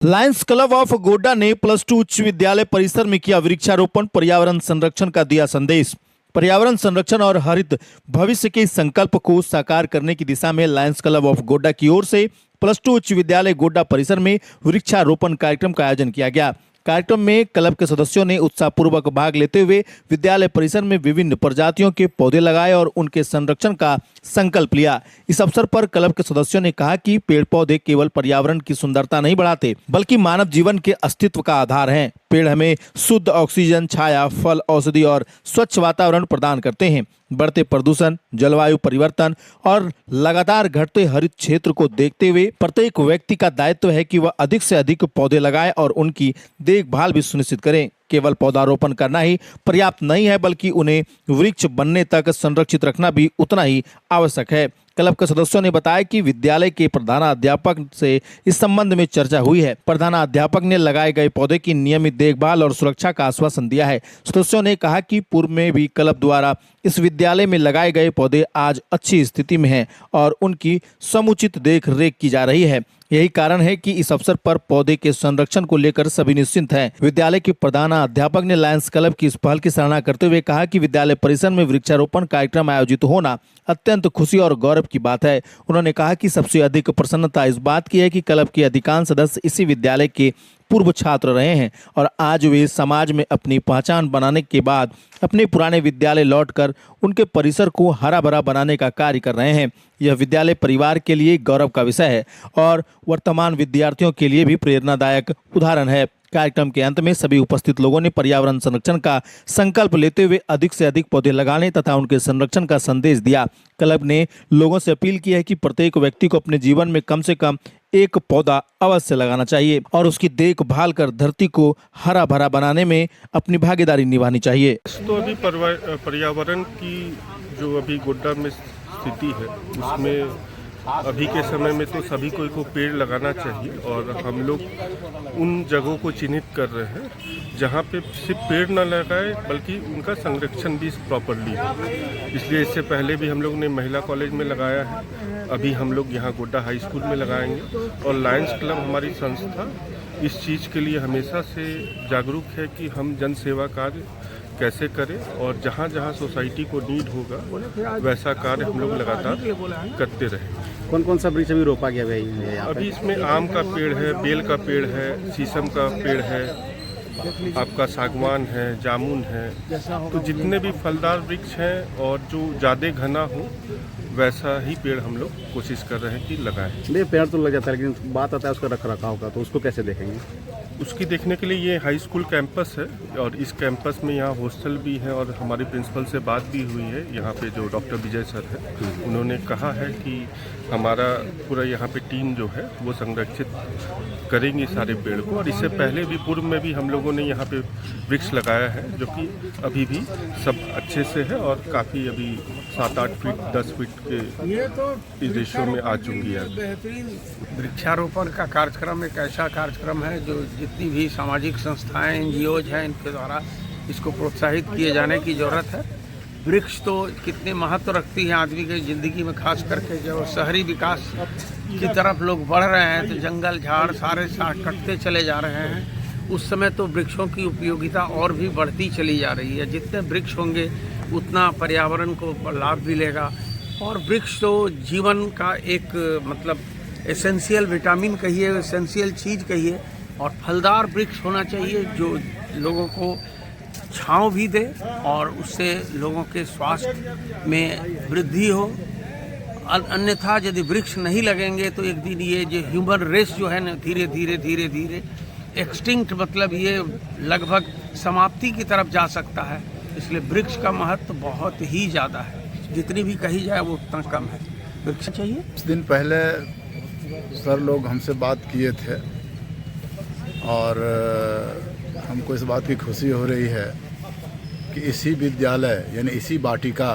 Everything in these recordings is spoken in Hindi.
लायंस क्लब ऑफ गोड्डा ने +2 उच्च विद्यालय परिसर में किया वृक्षारोपण। पर्यावरण संरक्षण का दिया संदेश। पर्यावरण संरक्षण और हरित भविष्य के संकल्प को साकार करने की दिशा में लायंस क्लब ऑफ गोड्डा की ओर से +2 उच्च विद्यालय गोड्डा परिसर में वृक्षारोपण कार्यक्रम का आयोजन किया गया। कार्यक्रम में क्लब के सदस्यों ने उत्साहपूर्वक भाग लेते हुए विद्यालय परिसर में विभिन्न प्रजातियों के पौधे लगाए और उनके संरक्षण का संकल्प लिया। इस अवसर पर क्लब के सदस्यों ने कहा कि पेड़ पौधे केवल पर्यावरण की सुंदरता नहीं बढ़ाते, बल्कि मानव जीवन के अस्तित्व का आधार हैं। पेड़ हमें शुद्ध ऑक्सीजन, छाया, फल, औषधि और स्वच्छ वातावरण प्रदान करते हैं। बढ़ते प्रदूषण, जलवायु परिवर्तन और लगातार घटते हरित क्षेत्र को देखते हुए प्रत्येक व्यक्ति का दायित्व है कि वह अधिक से अधिक पौधे लगाए और उनकी देखभाल भी सुनिश्चित करें। केवल पौधारोपण करना ही पर्याप्त नहीं है, बल्कि उन्हें वृक्ष बनने तक संरक्षित रखना भी उतना ही आवश्यक है। क्लब के सदस्यों ने बताया कि विद्यालय के प्रधानाध्यापक से इस संबंध में चर्चा हुई है। प्रधानाध्यापक ने लगाए गए पौधे की नियमित देखभाल और सुरक्षा का आश्वासन दिया है। सदस्यों ने कहा कि पूर्व में भी क्लब द्वारा इस विद्यालय में लगाए गए पौधे आज अच्छी स्थिति में हैं और उनकी समुचित देख रेख की जा रही है। यही कारण है कि इस अवसर पर पौधे के संरक्षण को लेकर सभी निश्चिंत हैं। विद्यालय के प्रधानाध्यापक ने लायंस क्लब की इस पहल की सराहना करते हुए कहा कि विद्यालय परिसर में वृक्षारोपण कार्यक्रम आयोजित होना अत्यंत खुशी और गौरव की बात है। उन्होंने कहा कि सबसे अधिक प्रसन्नता इस बात की है कि क्लब के अधिकांश सदस्य इसी विद्यालय के पूर्व छात्र रहे हैं और आज वे समाज में अपनी पहचान बनाने के बाद अपने पुराने विद्यालय लौटकर उनके परिसर को हरा भरा बनाने का कार्य कर रहे हैं। यह विद्यालय परिवार के लिए गौरव का विषय है और वर्तमान विद्यार्थियों के लिए भी प्रेरणादायक उदाहरण है। कार्यक्रम के अंत में सभी उपस्थित लोगों ने पर्यावरण संरक्षण का संकल्प लेते हुए अधिक से अधिक पौधे लगाने तथा उनके संरक्षण का संदेश दिया। क्लब ने लोगों से अपील की है कि प्रत्येक व्यक्ति को अपने जीवन में कम से कम एक पौधा अवश्य लगाना चाहिए और उसकी देखभाल कर धरती को हरा भरा बनाने में अपनी भागीदारी निभानी चाहिए। तो अभी पर्यावरण की जो अभी गोड्डा में स्थिति है, उसमें अभी के समय में तो सभी को पेड़ लगाना चाहिए और हम लोग उन जगहों को चिन्हित कर रहे हैं जहाँ पे सिर्फ पेड़ न लगाए बल्कि उनका संरक्षण भी प्रॉपरली हो। इसलिए इससे पहले भी हम लोग ने महिला कॉलेज में लगाया है, अभी हम लोग यहाँ गोड्डा हाई स्कूल में लगाएंगे और लायंस क्लब हमारी संस्था इस चीज़ के लिए हमेशा से जागरूक है कि हम जन सेवा कार्य कैसे करें और जहाँ जहाँ सोसाइटी को नीड होगा वैसा कार्य हम लोग लगातार करते रहें। कौन कौन सा वृक्ष अभी रोपा गया है? अभी इसमें आम का पेड़ है, बेल का पेड़ है, शीशम का पेड़ है, आपका सागवान है, जामुन है, तो जितने भी फलदार वृक्ष हैं और जो ज़्यादा घना हो वैसा ही पेड़ हम लोग कोशिश कर रहे हैं कि लगाएं। नहीं, पेड़ तो लग जाता है लेकिन बात आता है उसका रख रखाव का, तो उसको कैसे देखेंगे? उसकी देखने के लिए ये हाई स्कूल कैंपस है और इस कैंपस में यहाँ हॉस्टल भी है और हमारे प्रिंसिपल से बात भी हुई है। यहाँ पे जो डॉक्टर विजय सर है उन्होंने कहा है कि हमारा पूरा यहाँ पे टीम जो है वो संरक्षित करेंगे सारे पेड़ को। और इससे पहले भी पूर्व में भी हम लोगों ने यहाँ पे वृक्ष लगाया है जो कि अभी भी सब अच्छे से है और काफ़ी अभी 7-8 फीट 10 फीट के इस रेशो में आ चुकी है। वृक्षारोपण का कार्यक्रम एक ऐसा कार्यक्रम है जो जितनी भी सामाजिक संस्थाएं, एनजीओज हैं, इनके द्वारा इसको प्रोत्साहित किए जाने की ज़रूरत है। वृक्ष तो कितने महत्व रखती है आदमी की ज़िंदगी में, खास करके जब शहरी विकास की तरफ लोग बढ़ रहे हैं तो जंगल झाड़ सारे कटते चले जा रहे हैं। उस समय तो वृक्षों की उपयोगिता और भी बढ़ती चली जा रही है। जितने वृक्ष होंगे उतना पर्यावरण को लाभ मिलेगा और वृक्ष तो जीवन का एक मतलब एसेंशियल विटामिन कहिए, एसेंशियल चीज़ कहिए। और फलदार वृक्ष होना चाहिए जो लोगों को छांव भी दे और उससे लोगों के स्वास्थ्य में वृद्धि हो। अन्यथा यदि वृक्ष नहीं लगेंगे तो एक दिन ये जो ह्यूमन रेस जो है ना धीरे धीरे एक्सटिंक्ट, मतलब ये लगभग समाप्ति की तरफ जा सकता है। इसलिए वृक्ष का महत्व बहुत ही ज़्यादा है, जितनी भी कही जाए वो उतना कम है। वृक्ष चाहिए। कुछ दिन पहले सर लोग हमसे बात किए थे और हमको इस बात की खुशी हो रही है कि इसी विद्यालय यानी इसी वाटिका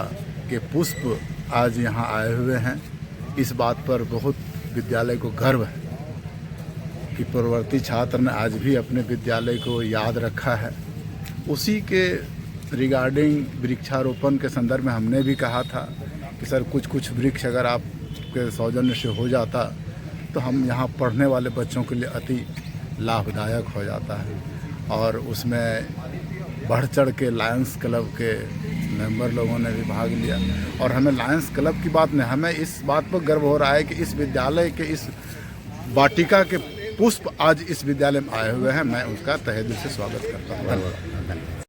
के पुष्प आज यहाँ आए हुए हैं। इस बात पर बहुत विद्यालय को गर्व है कि पूर्ववर्ती छात्र ने आज भी अपने विद्यालय को याद रखा है। उसी के रिगार्डिंग वृक्षारोपण के संदर्भ में हमने भी कहा था कि सर कुछ वृक्ष अगर आपके सौजन्य से हो जाता तो हम यहाँ पढ़ने वाले बच्चों के लिए अति लाभदायक हो जाता है। और उसमें बढ़ चढ़ के लायंस क्लब के मेंबर लोगों ने भी भाग लिया। और हमें लायंस क्लब की बात नहीं, हमें इस बात पर गर्व हो रहा है कि इस विद्यालय के इस वाटिका के पुष्प आज इस विद्यालय में आए हुए हैं। मैं उसका तहे दिल से स्वागत करता हूँ। धन्यवाद।